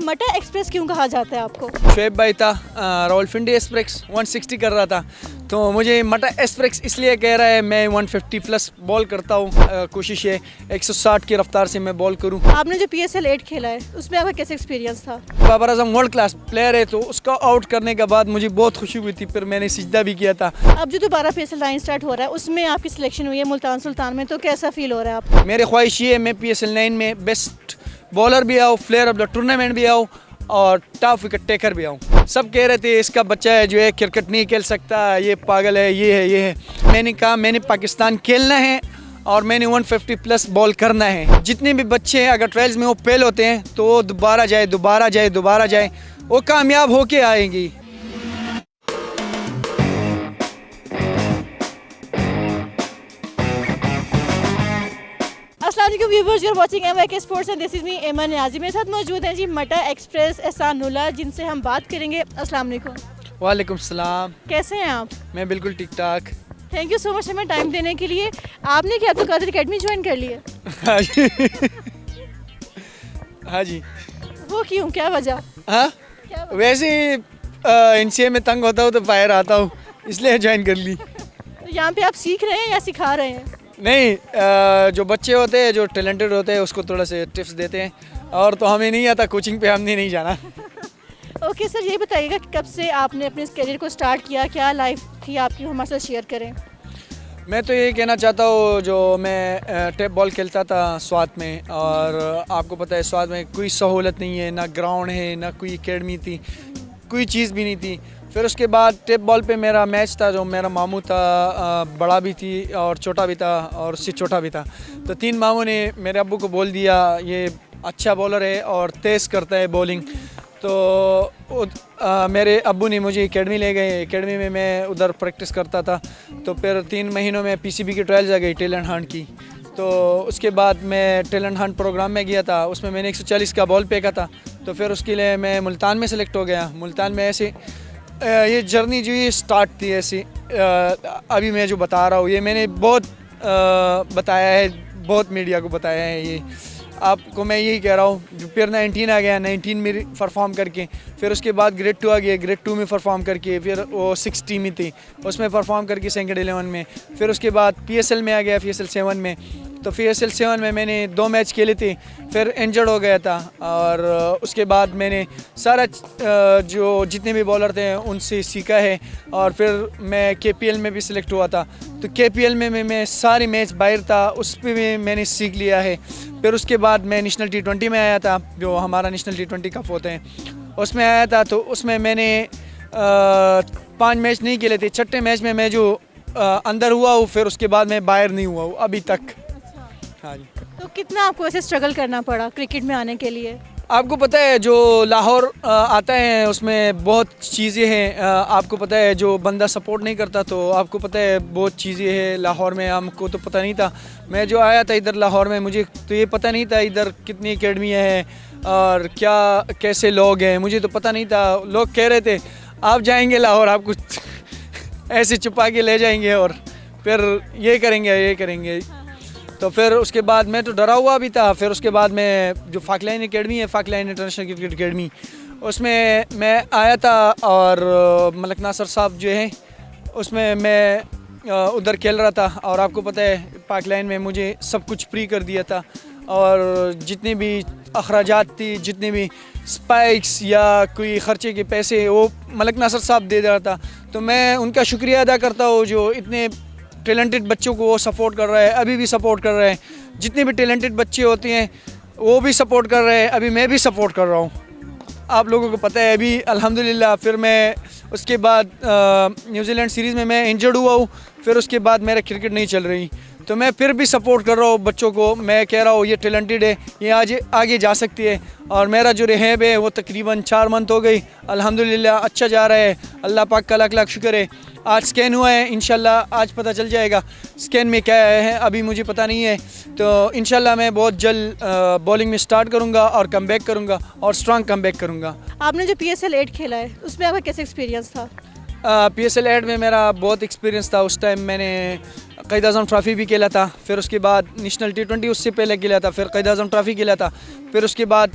मटा express क्यों कहा जाता है आपको? शुएब भाई था, रावलपिंडी एक्सप्रेस 160 कर रहा था, तो मुझे मटा एक्सप्रेस इसलिए कह रहा है। मैं 150 प्लस बॉल करता हूँ, कोशिश है 160 की रफ्तार से मैं बॉल करूँ। आपने जो PSL 8 खेला है उसमें आपका कैसा एक्सपीरियंस था? Babar Azam world class player है, तो उसका आउट करने के बाद मुझे बहुत खुशी हुई थी, फिर मैंने सिजदा भी किया था। अब जो दोबारा PSL 9 स्टार्ट हो रहा है उसमें आपकी सिलेक्शन हुई है मुल्तान सुल्तान में, तो कैसा फील हो रहा है आपको? मेरी ख्वाहिश ये है मैं PSL 9 में बेस्ट बॉलर भी आऊँ, प्लेयर ऑफ द टूर्नामेंट भी आऊँ और टॉप विकेट टेकर भी आऊँ। सब कह रहे थे इसका बच्चा है जो है क्रिकेट नहीं खेल सकता, ये पागल है, ये है, ये है। मैंने कहा मैंने पाकिस्तान खेलना है और मैंने 150 प्लस बॉल करना है। जितने भी बच्चे हैं अगर ट्रायल्स में वो फेल होते हैं तो वो दोबारा जाए, वो कामयाब होके आएंगी। अस्सलाम वालेकुम viewers, you are watching MYK sports and this is me Aiman Niazi. मेरे साथ मौजूद हैं जी मटा एक्सप्रेस एहसानुल्लाह, जिनसे हम बात करेंगे। अस्सलाम वालेकुम। वालेकुम सलाम। कैसे हैं आप? मैं बिल्कुल ठीक ठाक। थैंक यू सो मच हमें टाइम देने के लिए। आपने क्या तो कादिर अकेडमी ज्वाइन कर ली है? हाँ जी हाँ जी। वो क्यों, क्या वजह? हाँ क्या वजह? वैसे ही NCA में तंग होता हूँ तो बाहर आता हूँ, इसलिए ज्वाइन कर ली। तो यहाँ पे आप सीख रहे हैं या सिखा रहे हैं? नहीं, जो बच्चे होते हैं जो टैलेंटेड होते हैं उसको थोड़ा से टिप्स देते हैं, और तो हमें नहीं आता, कोचिंग पे हमने नहीं जाना। ओके सर, ये बताइएगा कि कब से आपने अपने इस करियर को स्टार्ट किया, क्या लाइफ थी आपकी, हमारे साथ शेयर करें। मैं तो ये कहना चाहता हूँ, जो मैं टेप बॉल खेलता था स्वात में, और आपको पता है स्वात में कोई सहूलत नहीं है, ना ग्राउंड है, ना कोई एकेडमी थी, कोई चीज़ भी नहीं थी। फिर उसके बाद टेप बॉल पे मेरा मैच था, जो मेरा मामू था, बड़ा भी थी और छोटा भी था और उससे छोटा भी था। तो 3 मामू ने मेरे अब्बू को बोल दिया ये अच्छा बॉलर है और तेज़ करता है बॉलिंग। तो मेरे अब्बू ने मुझे एकेडमी ले गए, एकेडमी में मैं उधर प्रैक्टिस करता था। तो फिर 3 महीनों में PCB की ट्रायल्स आ गई टैलेंट हंट की। तो उसके बाद मैं टैलेंट हंट प्रोग्राम में गया था, उसमें मैंने 140 का बॉल फेंका था। तो फिर उसके लिए मैं मुल्तान में सेलेक्ट हो गया। मुल्तान में ऐसे ये जर्नी जो ये स्टार्ट थी ऐसी, अभी मैं जो बता रहा हूँ ये मैंने बहुत बताया है, बहुत मीडिया को बताया है। ये आपको मैं यही कह रहा हूँ। फिर 19 आ गया, 19 में परफॉर्म करके, फिर उसके बाद ग्रेड 2 आ गया, ग्रेड 2 में परफॉर्म करके, फिर वो 6 टीम थी उसमें परफॉर्म करके सेकंड 11 में। फिर उसके बाद PSL में आ गया, PSL 7 में। तो PSL 7 में मैंने 2 मैच खेले थे, फिर इंजर्ड हो गया था। और उसके बाद मैंने सारा जो जितने भी बॉलर थे उनसे सीखा है, और फिर मैं KPL में भी सिलेक्ट हुआ था। तो KPL में मैं सारे मैच बाहर था, उस पर भी मैंने सीख लिया है। फिर उसके बाद मैं नेशनल T20 में आया था, जो हमारा नेशनल T20 कप होते हैं उसमें आया था। तो उसमें मैंने 5 मैच नहीं खेले थे, छठे मैच में मैं जो अंदर हुआ हूँ, फिर उसके बाद मैं बाहर नहीं हुआ हूँ अभी तक। हाँ जी। तो कितना आपको ऐसे स्ट्रगल करना पड़ा क्रिकेट में आने के लिए? आपको पता है जो लाहौर आता है उसमें बहुत चीज़ें हैं। आपको पता है जो बंदा सपोर्ट नहीं करता, तो आपको पता है बहुत चीज़ें हैं लाहौर में, हमको तो पता नहीं था। मैं जो आया था इधर लाहौर में, मुझे तो ये पता नहीं था इधर कितनी एकेडमियाँ हैं और क्या कैसे लोग हैं, मुझे तो पता नहीं था। लोग कह रहे थे आप जाएंगे लाहौर, आपको ऐसे छुपा के ले जाएंगे और फिर ये करेंगे। तो फिर उसके बाद मैं तो डरा हुआ भी था। फिर उसके बाद मैं जो फाकलाइन एकेडमी है, फाकलाइन इंटरनेशनल क्रिकेट एकेडमी, उसमें मैं आया था, और मलक नासर साहब जो हैं उसमें मैं उधर खेल रहा था। और आपको पता है फाकलाइन में मुझे सब कुछ फ्री कर दिया था, और जितने भी अखराजात थी, जितने भी स्पाइक्स या कोई ख़र्चे के पैसे, वो मलक नासर साहब दे रहा था। तो मैं उनका शुक्रिया अदा करता हूँ जो इतने टैलेंटेड बच्चों को वो सपोर्ट कर रहा है, अभी भी सपोर्ट कर रहे हैं। जितने भी टैलेंटेड बच्चे होते हैं वो भी सपोर्ट कर रहे हैं, अभी मैं भी सपोर्ट कर रहा हूँ। आप लोगों को पता है अभी अल्हम्दुलिल्लाह। फिर मैं उसके बाद न्यूजीलैंड सीरीज़ में मैं इंजर्ड हुआ हूँ, फिर उसके बाद मेरा क्रिकेट नहीं चल रही, तो मैं फिर भी सपोर्ट कर रहा हूँ बच्चों को। मैं कह रहा हूँ ये टैलेंटेड है, ये आज आगे जा सकती है। और मेरा जो रिहैब है वो तकरीबन 4 मंथ हो गई, अल्हम्दुलिल्लाह अच्छा जा रहा है। अल्लाह पाक का लाख लाख शुक्र है। आज स्कैन हुआ है, इंशाल्लाह आज पता चल जाएगा स्कैन में क्या है, अभी मुझे पता नहीं है। तो इंशाल्लाह मैं बहुत जल्द बॉलिंग में स्टार्ट करूँगा और कमबैक करूँगा और स्ट्रांग कमबैक करूँगा। आपने जो PSL 8 खेला है उसमें आपका कैसा एक्सपीरियंस था? PSL 8 में मेरा बहुत एक्सपीरियंस था। उस टाइम मैंने क़ायद आज़म ट्रॉफ़ी भी खेला था, फिर उसके बाद नेशनल T20 उससे पहले खेला था, फिर क़ायद आज़म ट्रॉफ़ी खेला था, फिर उसके बाद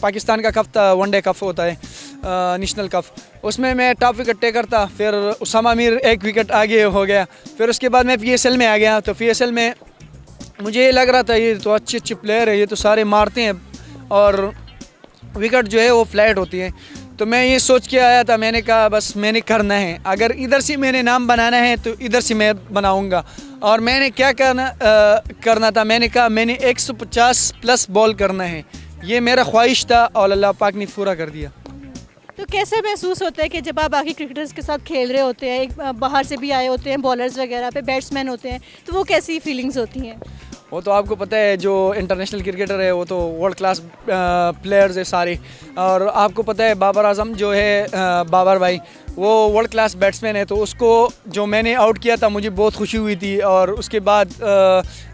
पाकिस्तान का कप था, वनडे कप होता है नेशनल कप, उसमें मैं टॉप विकेट टेकर था। फिर उसामा मीर 1 विकेट आगे हो गया। फिर उसके बाद मैं PSL में आ गया। तो PSL में मुझे ये लग रहा था ये तो अच्छे अच्छे प्लेयर है, ये तो सारे मारते हैं और विकेट जो है वो फ्लैट होती है। तो मैं ये सोच के आया था, मैंने कहा बस मैंने करना है, अगर इधर से मैंने नाम बनाना है तो इधर से मैं बनाऊंगा। और मैंने क्या करना था, मैंने कहा मैंने 150 प्लस बॉल करना है, ये मेरा ख्वाहिश था और अल्लाह पाक ने पूरा कर दिया। तो कैसे महसूस होता है कि जब आप बाकी क्रिकेटर्स के साथ खेल रहे होते हैं, एक बाहर से भी आए होते हैं बॉलर्स वगैरह पे, बैट्समैन होते हैं, तो वो कैसी फीलिंग्स होती हैं? वो तो आपको पता है जो इंटरनेशनल क्रिकेटर है वो तो वर्ल्ड क्लास प्लेयर्स है सारे। और आपको पता है बाबर आजम जो है बाबर भाई, वो वर्ल्ड क्लास बैट्समैन है। तो उसको जो मैंने आउट किया था मुझे बहुत खुशी हुई थी। और उसके बाद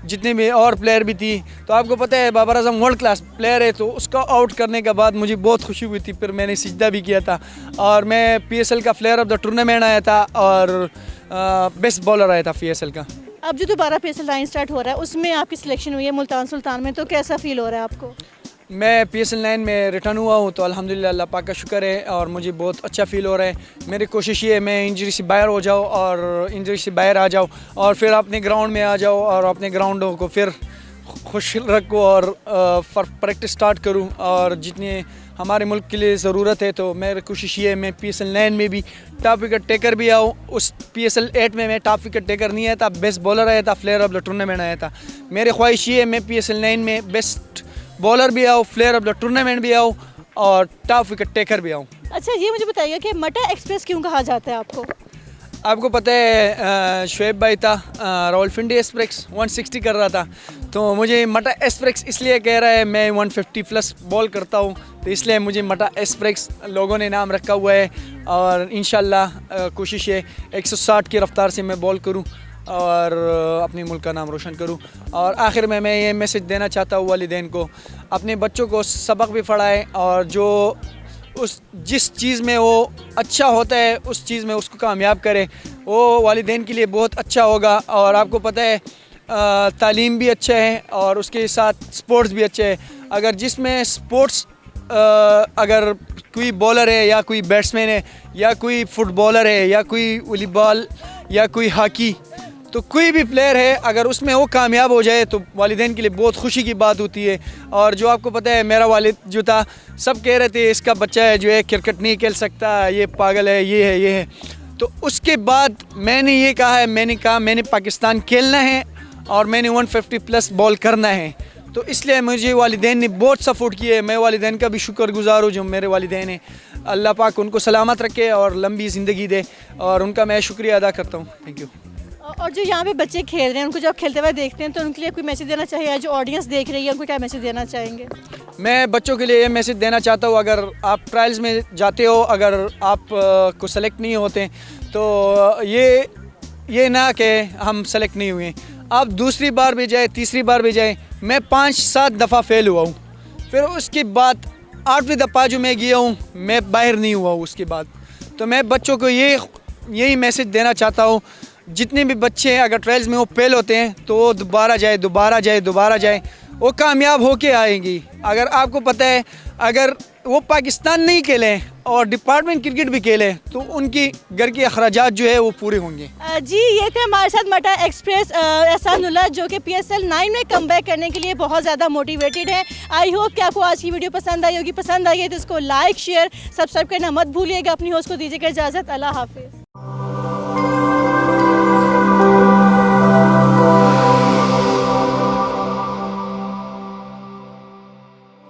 जितने भी और प्लेयर भी थी, तो आपको पता है Babar Azam world class player है, तो उसका आउट करने के बाद मुझे बहुत खुशी हुई थी। फिर मैंने सिजदा भी किया था और मैं PSL का प्लेयर ऑफ द टूर्नामेंट आया था और बेस्ट बॉलर आया था PSL का। अब जो दोबारा PSL 9 स्टार्ट हो रहा है उसमें आपकी सिलेक्शन हुई है मुल्तान सुल्तान में, तो कैसा फील हो रहा है आपको? मैं PSL 9 में रिटर्न हुआ हूँ, तो अल्हम्दुलिल्लाह अल्लाह पाक का शुक्र है और मुझे बहुत अच्छा फ़ील हो रहा है। मेरी कोशिश ये है मैं इंजरी से बाहर हो जाऊँ और इंजरी से बाहर आ जाऊँ और फिर अपने ग्राउंड में आ जाऊँ और अपने ग्राउंडों को फिर खुश रखूँ और प्रैक्टिस स्टार्ट करूँ। और जितने हमारे मुल्क के लिए ज़रूरत है, तो मेरी कोशिश ये है मैं PSL 9 में भी टॉप विकेट टेकर भी आऊँ। उस PSL 8 में मैं टॉप विकेट टेकर नहीं आया था, बेस्ट बॉलर आया था, प्लेयर ऑफ द टूर्नामेंट आया था। मेरी ख्वाहिश ये है मैं PSL 9 में बेस्ट बॉलर भी आऊँ, प्लेयर ऑफ द टूर्नामेंट भी आऊँ और टॉप विकेट टेकर भी आऊँ। अच्छा, ये मुझे बताइए कि मटा एक्सप्रेस क्यों कहा जाता है आपको? आपको पता है शुएब भाई था, रावलपिंडी एक्सप्रेस 160 कर रहा था, तो मुझे मटा एक्सप्रेस इसलिए कह रहा है, मैं 150 प्लस बॉल करता हूँ, तो इसलिए मुझे मटा एक्सप्रेस लोगों ने नाम रखा हुआ है। और इंशाल्लाह कोशिश है 160 की रफ्तार से मैं बॉल करूँ और अपने मुल्क का नाम रोशन करूं। और आखिर में मैं ये मैसेज देना चाहता हूँ वालिदैन को, अपने बच्चों को सबक भी पढ़ाएं और जो जिस चीज़ में वो अच्छा होता है उस चीज़ में उसको कामयाब करें, वो वालिदैन के लिए बहुत अच्छा होगा। और आपको पता है तालीम भी अच्छा है और उसके साथ स्पोर्ट्स भी अच्छे है। अगर जिसमें स्पोर्ट्स अगर कोई बॉलर है या कोई बैट्समैन है या कोई फुटबॉलर है या कोई वॉलीबॉल या कोई हॉकी, तो कोई भी प्लेयर है अगर उसमें वो कामयाब हो जाए तो वालिदैन के लिए बहुत खुशी की बात होती है। और जो आपको पता है मेरा वालिद जो था, सब कह रहे थे इसका बच्चा है जो है क्रिकेट नहीं खेल सकता, ये पागल है, ये है। तो उसके बाद मैंने ये कहा है, मैंने कहा मैंने पाकिस्तान खेलना है और मैंने 150 प्लस बॉल करना है। तो इसलिए मुझे वालिदैन ने बहुत सपोर्ट किया है। मैं वालिदैन का भी शुक्रगुजार हूँ जो मेरे वालिदैन हैं। अल्लाह पाक उनको सलामत रखे और लंबी ज़िंदगी दे और उनका मैं शुक्रिया अदा करता हूँ। Thank you. और जो यहाँ पे बच्चे खेल रहे हैं उनको जब खेलते हुए देखते हैं तो उनके लिए कोई मैसेज देना चाहिए? जो ऑडियंस देख रही है उनको क्या मैसेज देना चाहेंगे? मैं बच्चों के लिए ये मैसेज देना चाहता हूँ, अगर आप ट्रायल्स में जाते हो, अगर आप को सेलेक्ट नहीं होते तो ये ना कि हम सेलेक्ट नहीं हुए, आप दूसरी बार भी जाए, तीसरी बार भी जाए। मैं 5-7 दफ़ा फेल हुआ हूँ, फिर उसके बाद 8वीं दफ़ा जो मैं गया हूँ मैं बाहर नहीं हुआ हूँ उसके बाद। तो मैं बच्चों को यही मैसेज देना चाहता हूँ, जितने भी बच्चे हैं अगर ट्रायल्स में वो फेल होते हैं तो वो दोबारा जाए, वो कामयाब होके आएंगी। अगर आपको पता है अगर वो पाकिस्तान नहीं खेले और डिपार्टमेंट क्रिकेट भी खेले तो उनकी घर के अखराजात जो है वो पूरे होंगे। जी, ये थे हमारे साथ मटा एक्सप्रेस एहसानुल्लाह जो कि PSL 9 में कमबैक करने के लिए बहुत ज़्यादा मोटिवेटेड है। आई होप कि आपको आज की वीडियो पसंद आई होगी। पसंद आई है तो इसको लाइक, शेयर, सब्सक्राइब करना मत भूलिएगा। अपनी होस्ट को दीजिएगा इजाज़त। अल्लाह हाफिज़।